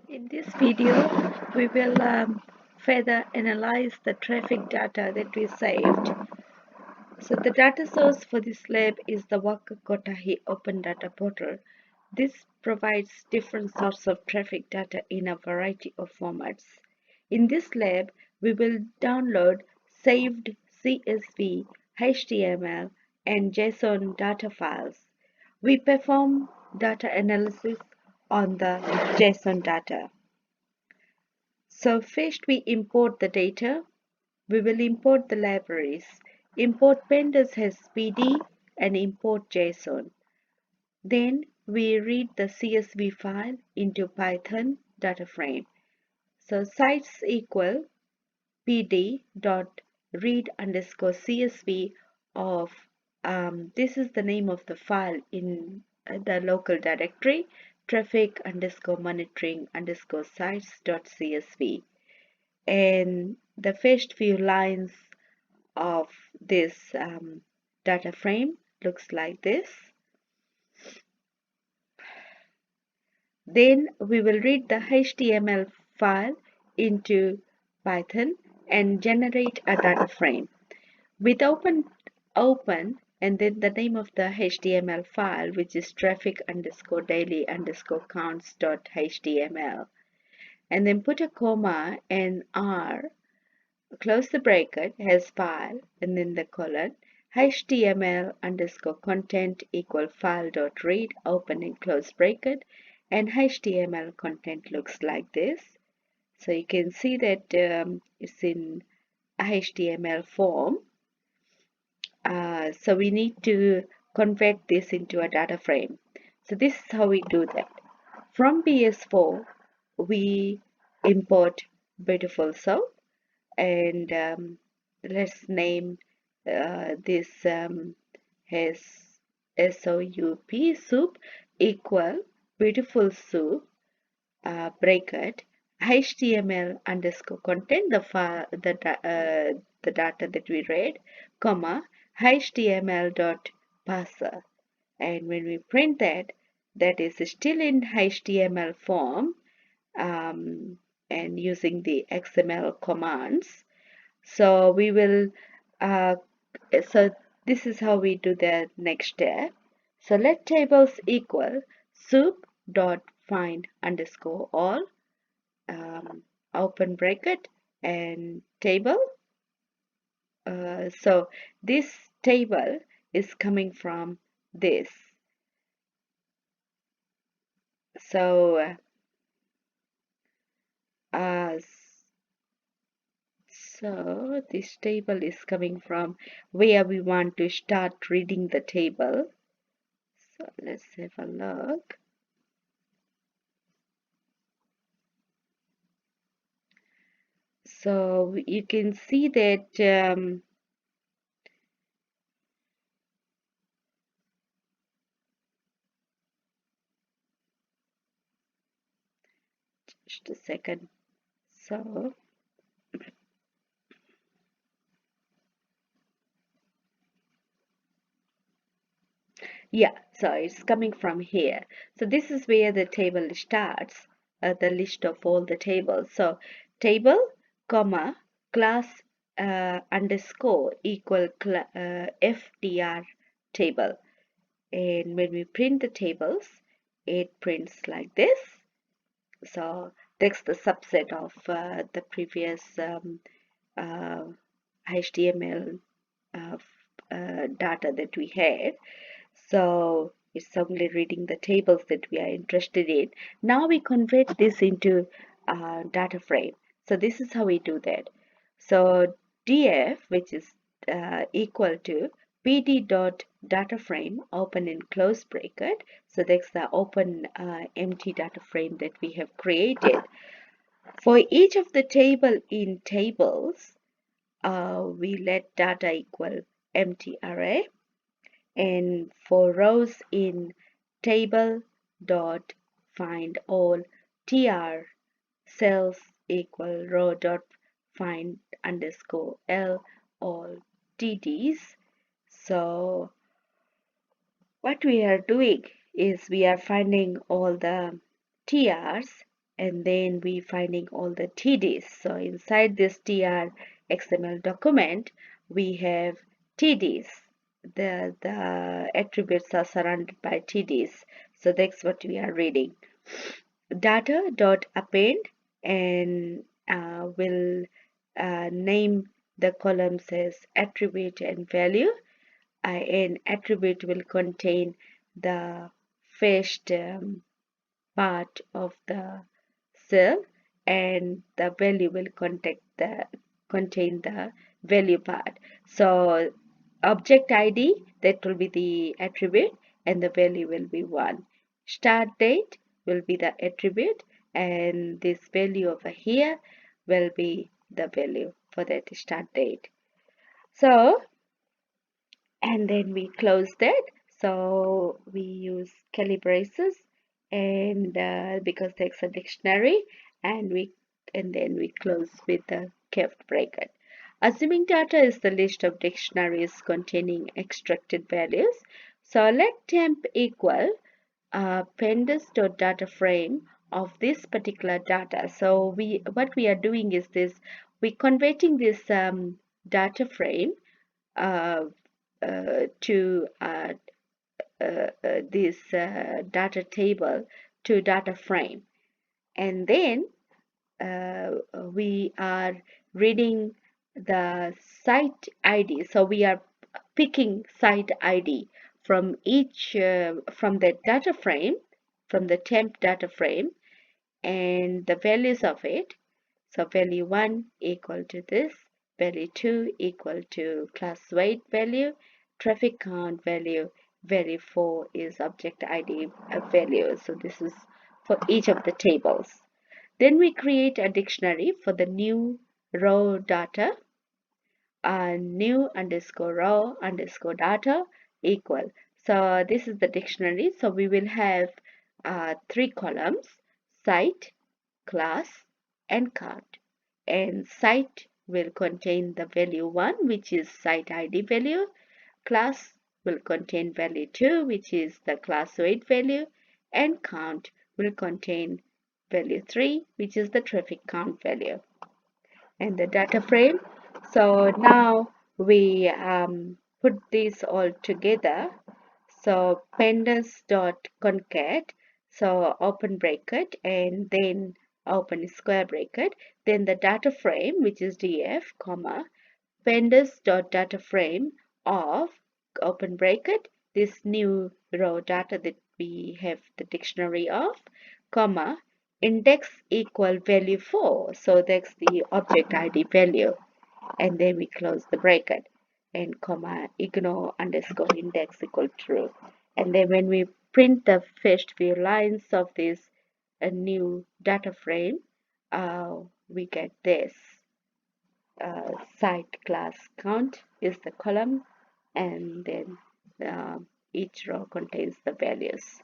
In this video, we will further analyze the traffic data that we saved. So the data source for this lab is the Waka Kotahi Open Data Portal. This provides different sorts of traffic data in a variety of formats. In this lab, we will download saved CSV, HTML, and JSON data files. We perform data analysis on the JSON data. So first we import the data. We will import the libraries. Import pandas has PD and import JSON. Then we read the CSV file into Python data frame. So sites equal pd dot read underscore CSV of this is the name of the file in the local directory traffic underscore monitoring underscore sites dot CSV. And the first few lines of this data frame looks like this. Then we will read the HTML file into Python and generate a data frame. With open and then the name of the HTML file, which is traffic underscore daily underscore counts dot HTML. And then put a comma and R, close the bracket, has file, and then the colon, HTML underscore content equal file dot read, open and close bracket, and HTML content looks like this. So you can see that it's in HTML form. So we need to convert this into a data frame. So this is how we do that. From BS4, we import Beautiful Soup, and let's name this as SOUP soup equal Beautiful Soup bracket HTML underscore content the data that we read, comma HTML dot parser. And when we print that, that is still in HTML form and using the XML commands. So we will so this is how we do the next step. So let tables equal soup dot find underscore all open bracket and table. So this table is coming from this. So so this table is coming from where we want to start reading the table. So let's have a look. So you can see that just a second. So yeah, so it's coming from here. So this is where the table starts, the list of all the tables. So table, comma, class underscore equal FDR table. And when we print the tables, it prints like this. So that's the subset of the previous HTML data that we had. So it's only reading the tables that we are interested in. Now we convert this into a data frame. So this is how we do that. So df, which is equal to pd dot data frame open and close bracket. So that's the open empty data frame that we have created. For each of the table in tables, we let data equal empty array. And for rows in table dot find all tr cells equal row dot find underscore l all tds. So what we are doing is we are finding all the trs and then we finding all the TDs. So inside this TR XML document, we have TDs. The attributes are surrounded by TDs. So that's what we are reading. Data.append and will name the columns as attribute and value. An attribute will contain the first part of the cell, and the value will contain the value part. So object ID, that will be the attribute, and the value will be 1. Start date will be the attribute, and this value over here will be the value for that start date. So, and then we close that. So we use curly braces, and because there's a dictionary, and then we close with the curved bracket. Assuming data is the list of dictionaries containing extracted values, so let temp equal pandas.data frame of this particular data. So what we are doing is this: we converting this data frame uh, to this data table to data frame, and then we are reading the site ID. So we are picking site ID from each from the data frame, from the temp data frame, and the values of it. So value 1 equal to this, value 2 equal to class weight value, traffic count value, value 4 is object ID value. So this is for each of the tables. Then we create a dictionary for the new raw data, new underscore raw underscore data equal. So this is the dictionary. So we will have 3 columns: site, class, and count. And site will contain the value 1, which is site ID value. Class will contain value 2, which is the class weight value. And count will contain value 3, which is the traffic count value. And the data frame. So now we put this all together. So pandas.concat, so open bracket and then open square bracket, then the data frame, which is df, comma, pandas.data frame of open bracket, this new raw data that we have the dictionary of, comma, index equal value 4. So that's the object ID value. And then we close the bracket, and comma, ignore underscore index equal true. And then when we print the first few lines of this new data frame, we get this. Site class count is the column, and then each row contains the values.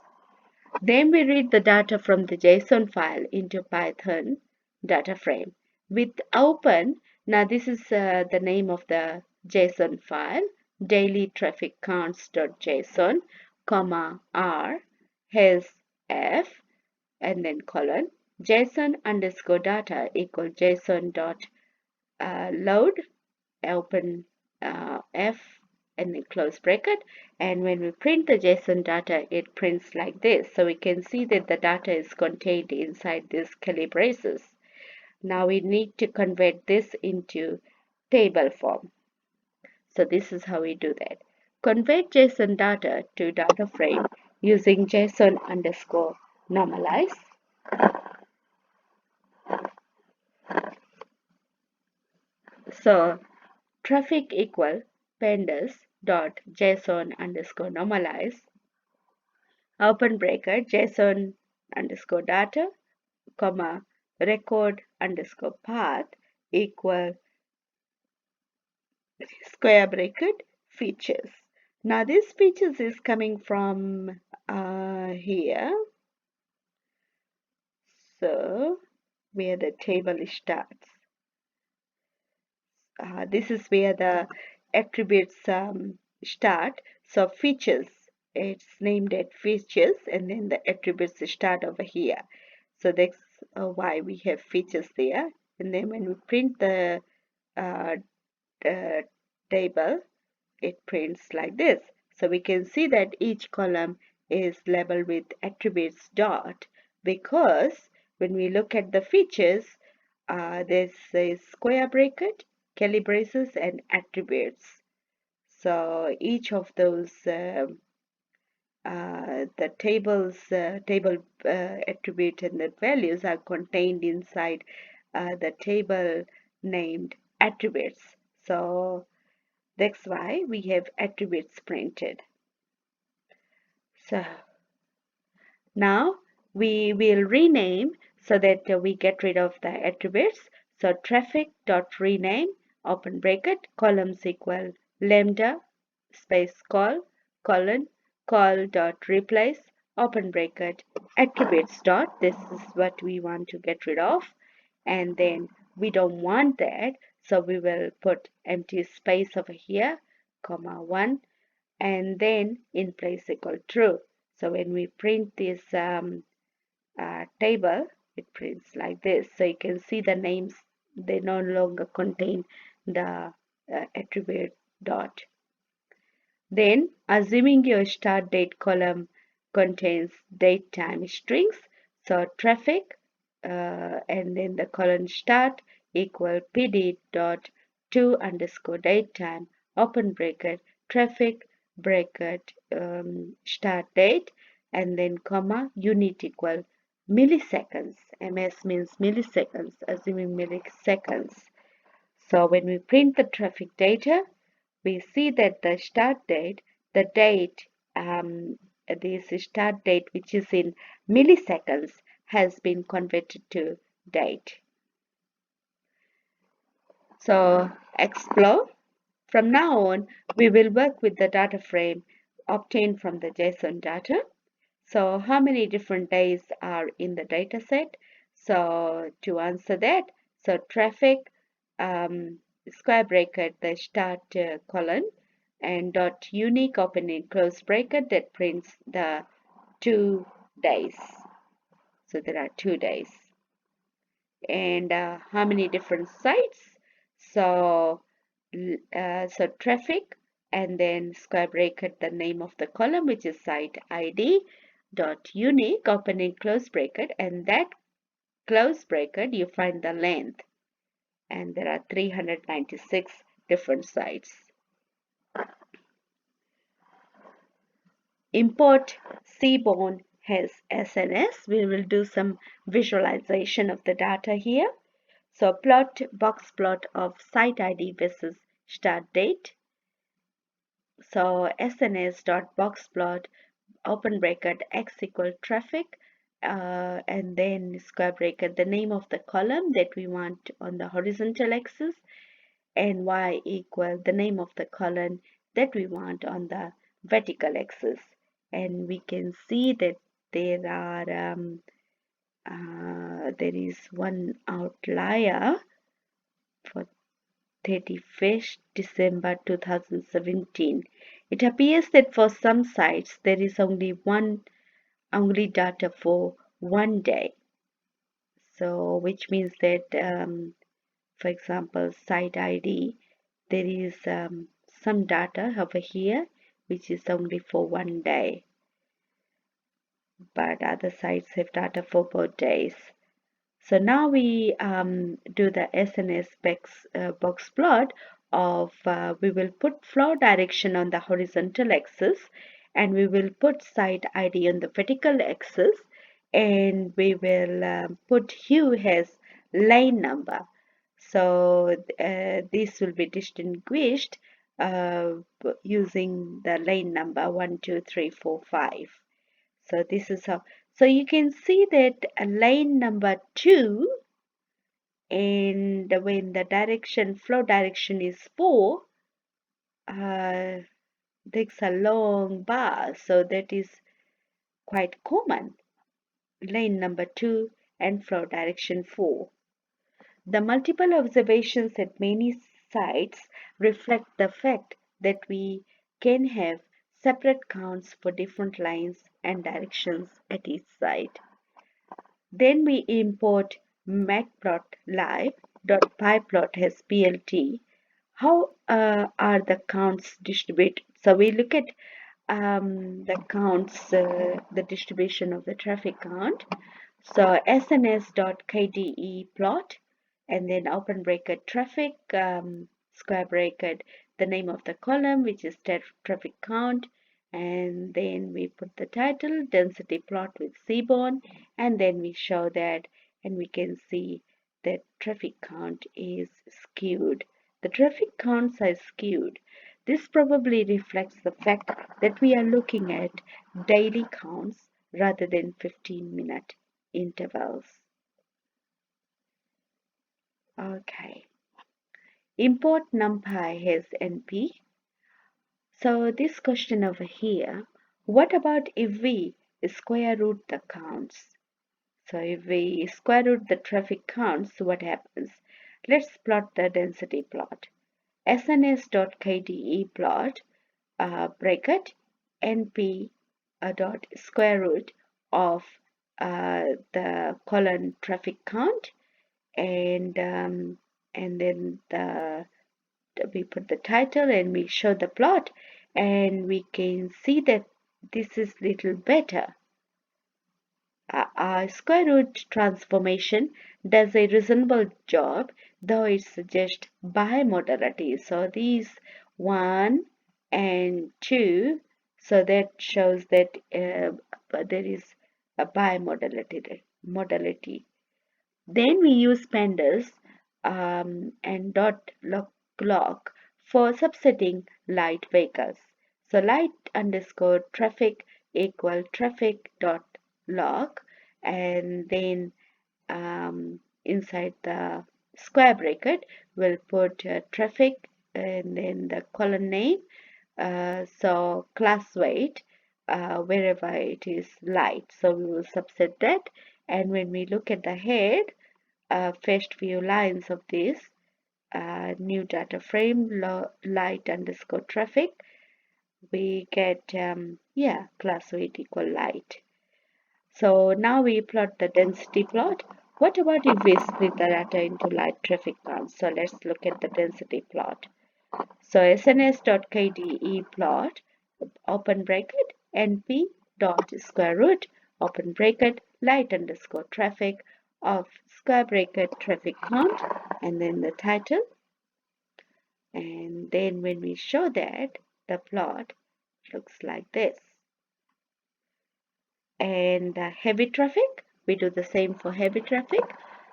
Then we read the data from the JSON file into Python data frame. With open, now this is the name of the JSON file, daily traffic counts.json, comma r has f, and then colon, JSON underscore data equal JSON dot load, open f, and then close bracket. And when we print the JSON data, it prints like this. So we can see that the data is contained inside these curly braces. Now we need to convert this into table form. So this is how we do that. Convert JSON data to data frame using JSON underscore normalize. So traffic equal pandas dot JSON underscore normalize, open bracket, JSON underscore data, comma, record underscore path equal square bracket features. Now this features is coming from here. So where the table starts. This is where the attributes start. So features, it's named at features, and then the attributes start over here. So that's why we have features there. And then when we print the uh, table, it prints like this. So we can see that each column is labeled with attributes dot, because when we look at the features, there's a square bracket, curly braces, and attributes. So each of those the table attribute and the values are contained inside the table named attributes. So that's why we have attributes printed. So now we will rename so that we get rid of the attributes. So traffic dot rename, open bracket, columns equal lambda space colon call dot replace, open bracket, attributes dot, this is what we want to get rid of, and then we don't want that, so we will put empty space over here, comma 1, and then in place equal true. So when we print this table, it prints like this. So you can see the names, they no longer contain the attribute dot. Then, assuming your start date column contains date time strings, so traffic and then the colon start equal pd dot to underscore date time, open bracket, traffic bracket, start date, and then comma unit equal milliseconds. ms means milliseconds, assuming milliseconds. So when we print the traffic data, we see that the start date, the date, this start date, which is in milliseconds, has been converted to date. So explore. From now on, we will work with the data frame obtained from the JSON data. So how many different days are in the data set? So to answer that, so traffic square bracket, the start colon, and dot unique opening close bracket that prints the 2 days. So there are 2 days. And how many different sites? So so traffic and then square bracket the name of the column, which is site ID dot unique opening close bracket, and that close bracket you find the length, and there are 396 different sites. Import Seaborn has SNS. We will do some visualization of the data here. So plot box plot of site ID versus start date. So SNS dot box plot open bracket x equal traffic and then square bracket the name of the column that we want on the horizontal axis, and y equal the name of the column that we want on the vertical axis. And we can see that there are there is one outlier for 31st December 2017. It appears that for some sites there is only data for 1 day. So which means that for example site ID, there is some data over here which is only for 1 day, but other sites have data for both days. So now we do the SNS box plot of, we will put flow direction on the horizontal axis, and we will put site ID on the vertical axis, and we will put hue as lane number. So this will be distinguished using the lane number 1, 2, 3, 4, 5. So this is how. So you can see that lane number 2, and when the flow direction is 4, takes a long bar. So that is quite common. Lane number 2 and flow direction 4. The multiple observations at many sites reflect the fact that we can have separate counts for different lines and directions at each site. Then we import matplotlib.pyplot as plt. How are the counts distributed? So we look at the counts, the distribution of the traffic count. So sns.kde plot, and then open bracket traffic, square bracket, the name of the column, which is traffic count, and then we put the title, density plot with Seaborn, and then we show that, and we can see that traffic count is skewed. The traffic counts are skewed. This probably reflects the fact that we are looking at daily counts rather than 15-minute intervals. Okay. Import NumPy as NP. So this question over here, what about if we square root the counts? So if we square root the traffic counts, what happens? Let's plot the density plot. sns.kde plot bracket np dot square root of the colon traffic count, and then we put the title and we show the plot, and we can see that this is little better. Our square root transformation does a reasonable job, though it suggests bimodality. So these 1 and 2, so that shows that there is a modality. Then we use pandas and dot log for subsetting light vehicles. So light underscore traffic equal traffic dot log, and then inside the square bracket we'll put traffic and then the column name, so class weight, wherever it is light, so we will subset that. And when we look at the head, first few lines of this new data frame light underscore traffic, we get class weight equal light. So now we plot the density plot. What about if we split the data into light traffic counts? So let's look at the density plot. So sns.kde plot, open bracket, np dot square root, open bracket, light underscore traffic of square bracket traffic count, and then the title. And then when we show that, the plot looks like this. And heavy traffic, we do the same for heavy traffic.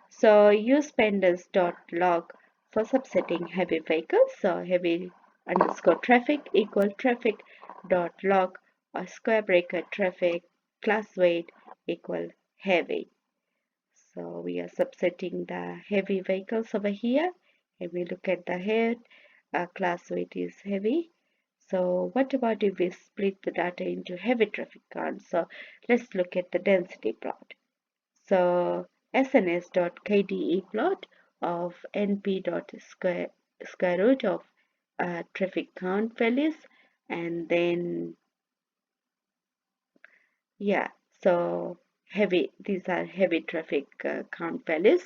So use pandas.log for subsetting heavy vehicles. So heavy underscore traffic equal traffic dot log or square bracket traffic class weight equal heavy. So we are subsetting the heavy vehicles over here, and we look at the head, class weight is heavy. So what about if we split the data into heavy traffic counts? So let's look at the density plot. So sns.kde plot of np.square root of traffic count values, and then so these are heavy traffic count values,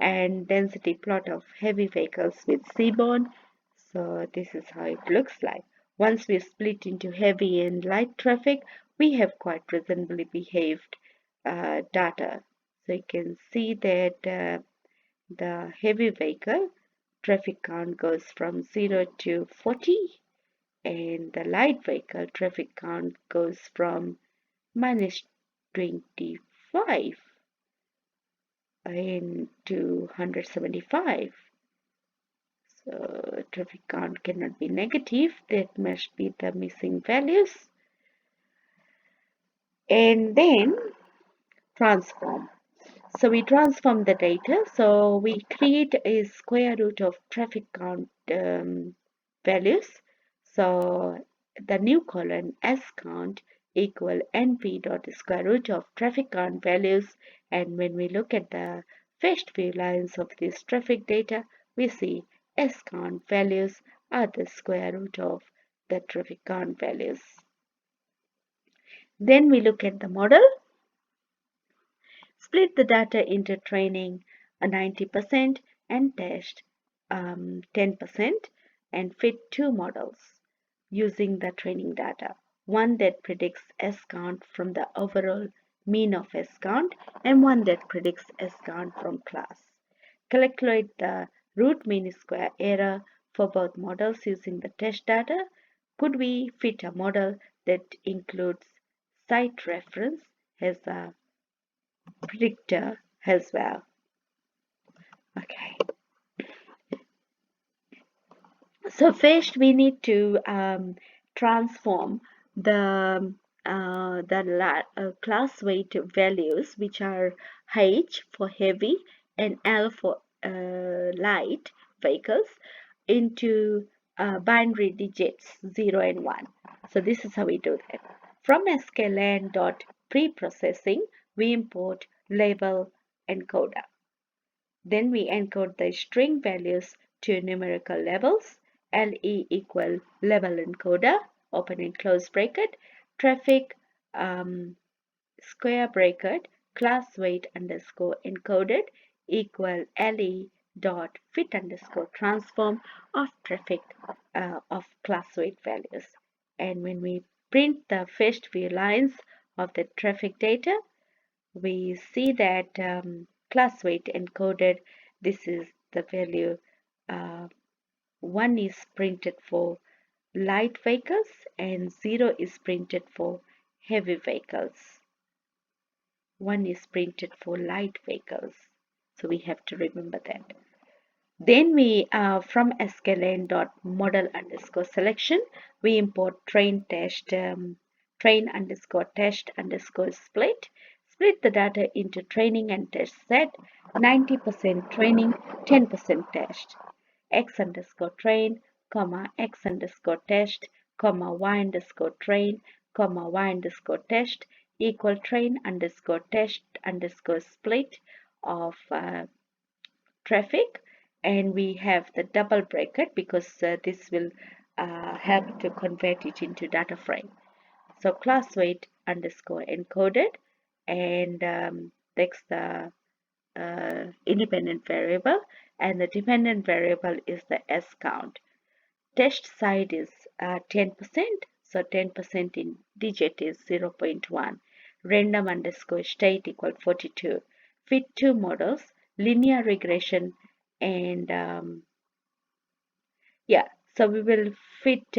and density plot of heavy vehicles with Seaborn. So this is how it looks like. Once we split into heavy and light traffic, we have quite reasonably behaved data. So you can see that the heavy vehicle traffic count goes from 0 to 40, and the light vehicle traffic count goes from minus 25 into 175. So traffic count cannot be negative, that must be the missing values. And then transform. So we transform the data. So we create a square root of traffic count values. So the new column s count equal np dot square root of traffic count values, and when we look at the first few lines of this traffic data, we see s count values are the square root of the traffic count values. Then we look at the model. Split the data into training 90% and test 10% and fit two models using the training data. One that predicts S count from the overall mean of S count and one that predicts S count from class. Calculate the root mean square error for both models using the test data. Could we fit a model that includes site reference as a predictor as well? Okay. So first we need to transform the class weight values, which are H for heavy and L for light vehicles, into binary digits 0 and 1. So this is how we do that. From sklearn.preprocessing, we import label encoder. Then we encode the string values to numerical labels. LE equal label encoder, open and close bracket, traffic square bracket, class weight underscore encoded equal LE dot fit underscore transform of traffic of class weight values. And when we print the first few lines of the traffic data, we see that class weight encoded, this is the value 1 is printed for light vehicles and 0 is printed for heavy vehicles. 1 is printed for light vehicles. So we have to remember that. Then we from sklearn.model underscore selection, we import train underscore test underscore split. Split the data into training and test set, 90% training, 10% test. X underscore train, comma, X underscore test, comma, Y underscore train, comma, Y underscore test equal train underscore test underscore split of traffic, and we have the double bracket because this will help to convert it into data frame. So class weight underscore encoded, and takes the independent variable, and the dependent variable is the S count. Test side is 10%, so 10% in digit is 0.1. Random underscore state equal 42. Fit two models, linear regression and so we will fit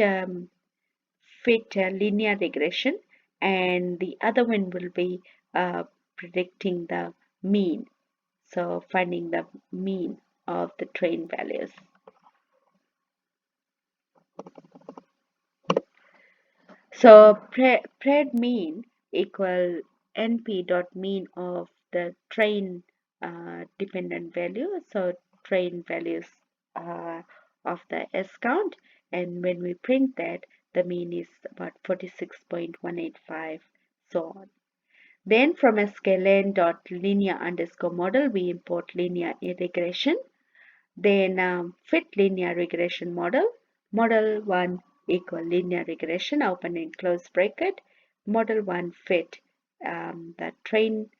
linear regression, and the other one will be predicting the mean, so finding the mean of the train values. So pred mean equal np dot mean of the train dependent value, so train values of the S count, and when we print that, the mean is about 46.185, so on. Then from sklearn.linear underscore model, we import linear regression. Then fit linear regression model. Model 1 equal linear regression, open and close bracket. Model 1 fit the train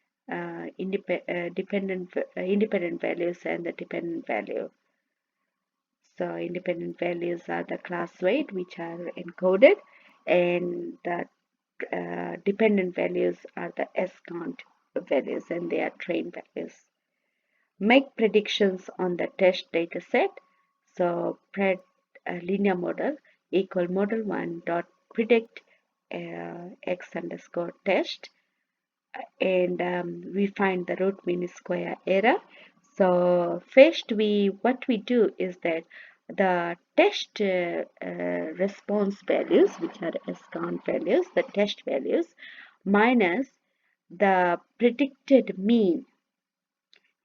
independent values and the dependent value. So independent values are the class weight, which are encoded, and the dependent values are the S count values, and they are train values. Make predictions on the test data set. So pred linear model equal model 1 dot predict X underscore test, and we find the root mean square error. So first what we do is that the test response values, which are S count values, the test values, minus the predicted mean,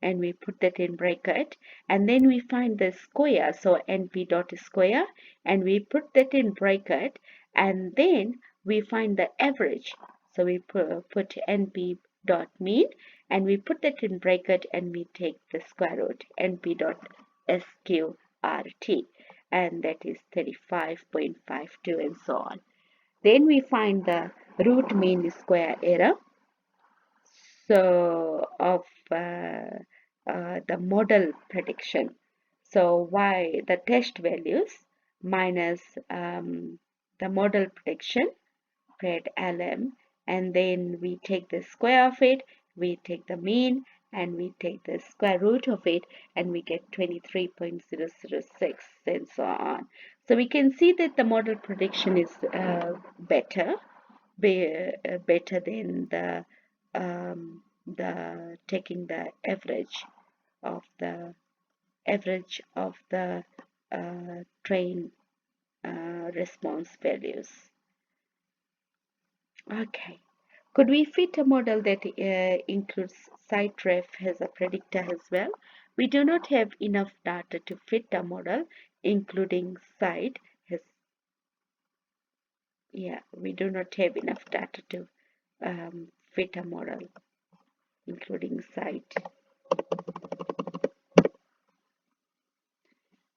and we put that in bracket, and then we find the square, so np dot square, and we put that in bracket, and then we find the average, so we put np dot mean, and we put that in bracket, and we take the square root, np dot sqrt, and that is 35.52, and so on. Then we find the root mean square error. so of the model prediction. So y, the test values minus the model prediction, pred lm, and then we take the square of it, we take the mean, and we take the square root of it, and we get 23.006 and so on. So we can see that the model prediction is better than the taking the average of the train response values. Okay. Could we fit a model that includes sitref as a predictor as well? We do not have enough data to fit a model including site as we do not have enough data to fit a model including site.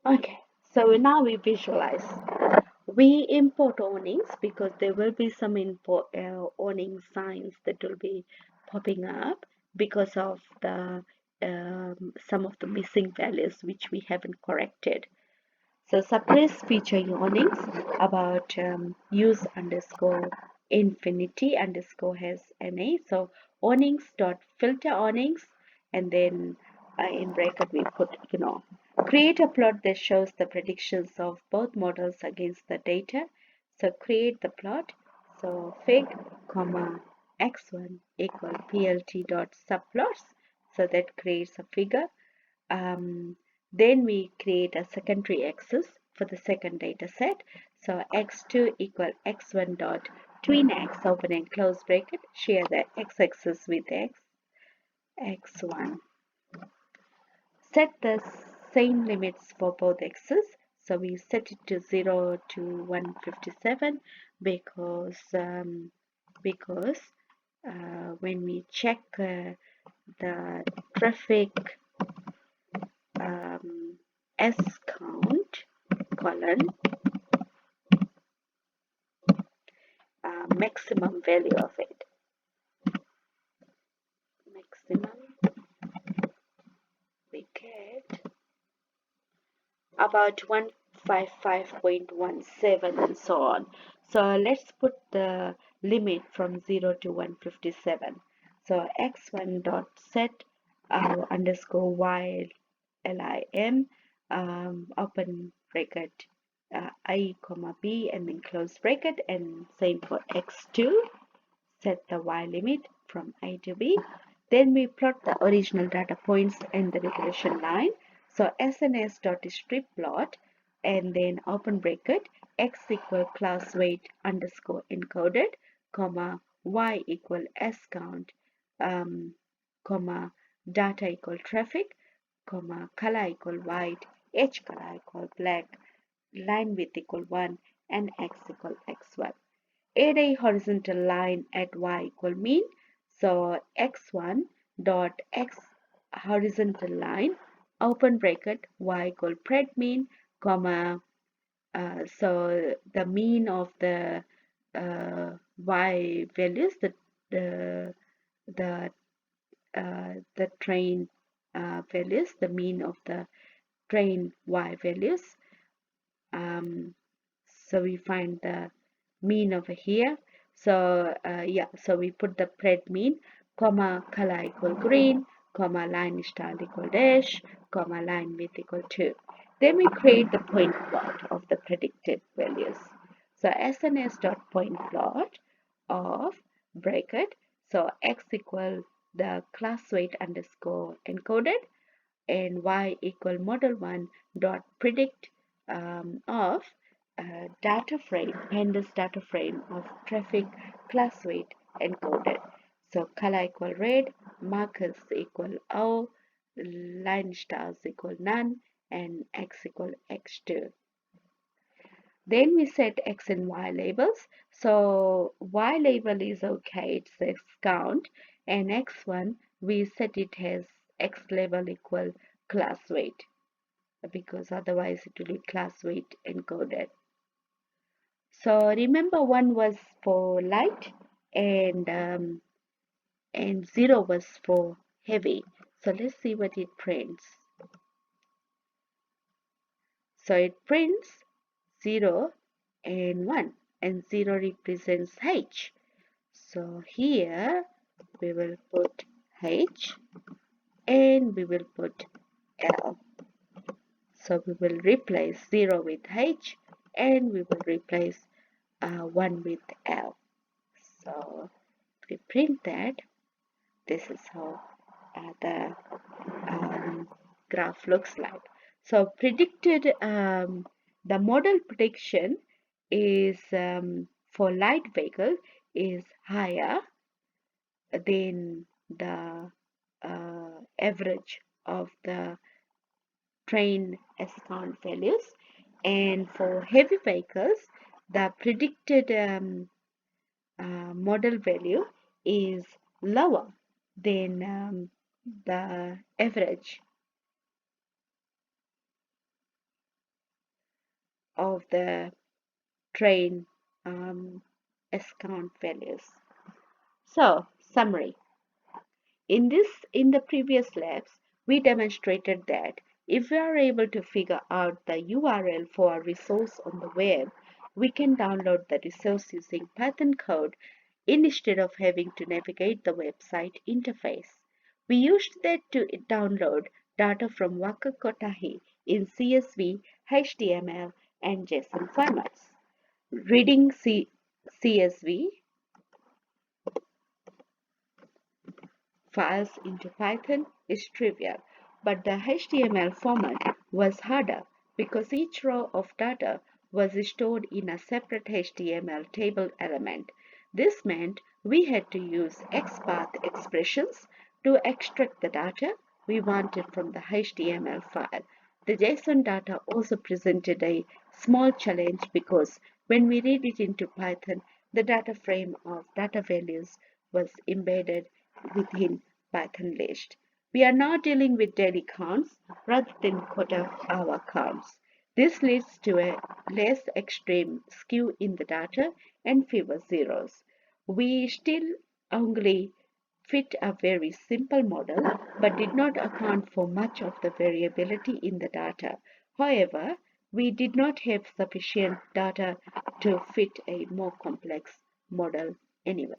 Okay, so now we visualize. We import awnings because there will be some awning signs that will be popping up because of the some of the missing values which we haven't corrected. So suppress feature awnings about use underscore infinity underscore has NA. So awnings dot filter awnings, and then in bracket we put create a plot that shows the predictions of both models against the data. So create the plot. So fig comma x1 equal plt dot subplots. So that creates a figure. Then we create a secondary axis for the second data set. So x2 equal x1 dot tween x open and close bracket, share the x-axis with x1. Set the same limits for both x's. So we set it to 0 to 157 because when we check the traffic S count colon maximum value of it. Maximum we get about 155.17 and so on. So let's put the limit from 0 to 157. So x1 dot set underscore y lim open bracket I comma b and then close bracket, and same for x2. Set the y limit from a to b. Then we plot the original data points and the regression line. So sns dot strip plot, and then open bracket x equal class weight underscore encoded comma y equal s count comma data equal traffic comma color equal white, h color equal black, line width equal 1, and x equal x1. Add a horizontal line at y equal mean. So x1 dot x horizontal line open bracket y equal pred mean comma so the mean of the y values, the the the train values, the mean of the train y values. So we find the mean over here. So so we put the pred mean comma color equal green comma line style equal dash comma line width equal 2. Then we create the point plot of the predicted values. So sns dot point plot of bracket, so x equal the class weight underscore encoded and y equal model 1 dot predict of data frame, pandas data frame of traffic class weight encoded. So color equal red, markers equal O, line stars equal none, and x equal x2. Then we set x and y labels. So y label is okay, it says count, and x1 we set it as x label equal class weight because otherwise it will be class weight encoded. So remember one was for light and and 0 was for heavy. So let's see what it prints. So it prints 0 and 1, and 0 represents H. So here we will put H and we will put L. So we will replace 0 with H and we will replace 1 with L. So if we print that, this is how the graph looks like. So the model prediction is for light vehicle is higher than the average of the train count values, and for heavy vehicles the predicted model value is lower than the average of the train count values. So, summary. In the previous labs, we demonstrated that if we are able to figure out the URL for a resource on the web, we can download the resource using Python code instead of having to navigate the website interface. We used that to download data from Waka Kotahi in CSV, HTML, and JSON formats. Reading CSV files into Python is trivial, but the HTML format was harder because each row of data was stored in a separate HTML table element. This meant we had to use XPath expressions to extract the data we wanted from the HTML file. The JSON data also presented a small challenge because when we read it into Python, the data frame of data values was embedded within Python list. We are now dealing with daily counts rather than quarter hour counts. This leads to a less extreme skew in the data and fewer zeros. We still only fit a very simple model but did not account for much of the variability in the data. However, we did not have sufficient data to fit a more complex model anyway.